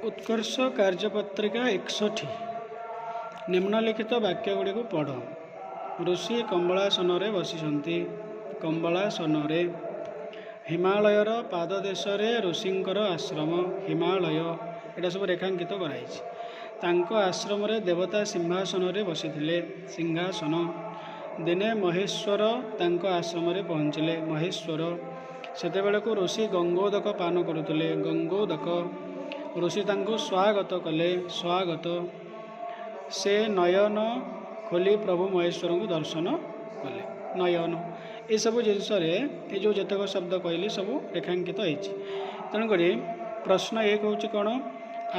उत्कर्ष कार्यपत्रिका 61 निम्नलिखित वाक्यगुड़ी को पढ़। ऋषि कम्बलासन बसी कम्बलासन हिमालयर पाददेश ऋषिंकर आश्रम हिमालय एटा सब रेखांकित कराई। आश्रम देवता सिंहासन बसी सिंहासन दिने महेश्वर आश्रम पहुँचले महेश्वर सेतेबेले को ऋषि गंगोदक पान करुले गंगोदक ऋषि तांको स्वागत कले स्वागत से नयन खोली प्रभु महेश्वर को दर्शन कले नयन ये सब जिनस ये जो जतक शब्द कहली सब रेखांकित तेणुक प्रश्न एक हूँ कौन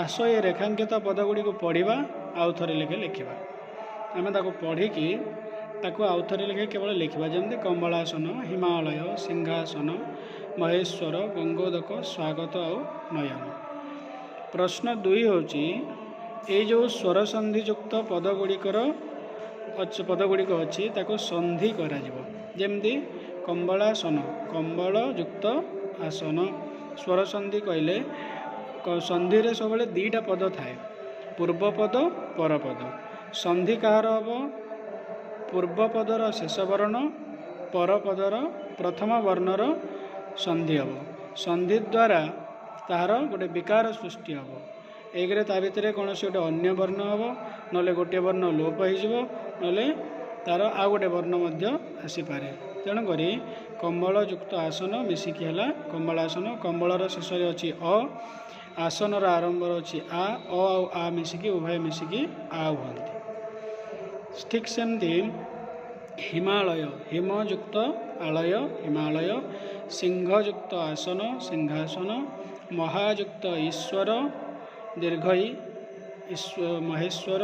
आस ये रेखांकित पदगुड़ी को पढ़ा आउ थे लेखे लिखा आम पढ़ी आउ थे लेखे केवल लिखा जमी कम्बलासन हिमालय सिंहासन महेश्वर गंगोदक स्वागत आउ नयन। प्रश्न 2 होची ये जो स्वर संधियुक्त पदगुड़िक अच्छी ताको संधि करा जमती कम्बलासन कम्बल युक्त आसन स्वर संधि कहले संधि रे सब दीटा पद थाए पूर्वपद परपद संधि कहार हम पूर्वपदर शेष वर्ण परपदर प्रथम वर्णर संधि हम संधि द्वारा तार गोटे विकार सृष्टि हम एक ता भितर कौन से गोटे अन्य वर्ण हम ना गोटे वर्ण लोप हो तार आ गोटे वर्ण आसीपे तेणुक कम्बल युक्त आसन मिसिकी है कम्बलासन कम्बलर शेष अच्छी अ आसनर आरंभ अच्छी आ मिसिकी उभय मिसिकी आ हमें ठीक सेमती हिमालय हिमयुक्त आलय हिमालय सिंहयुक्त आसन सिंहासन महायुक्त ईश्वर दीर्घई महेश्वर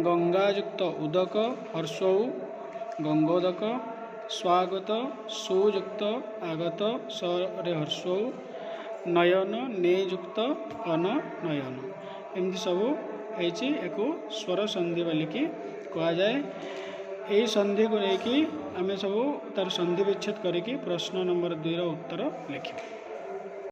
गंगायुक्त उदक हर्षौ गंगोदक स्वागत सुयुक्त आगत सरे हर्षौ नयन नेयुक्त अन नयन एमती सब एक स्वर संधि बोलिकी कहुए। यही संधि को लेकिन आम सब तार संधि विच्छेद करके प्रश्न नंबर 2 उत्तर लिखा।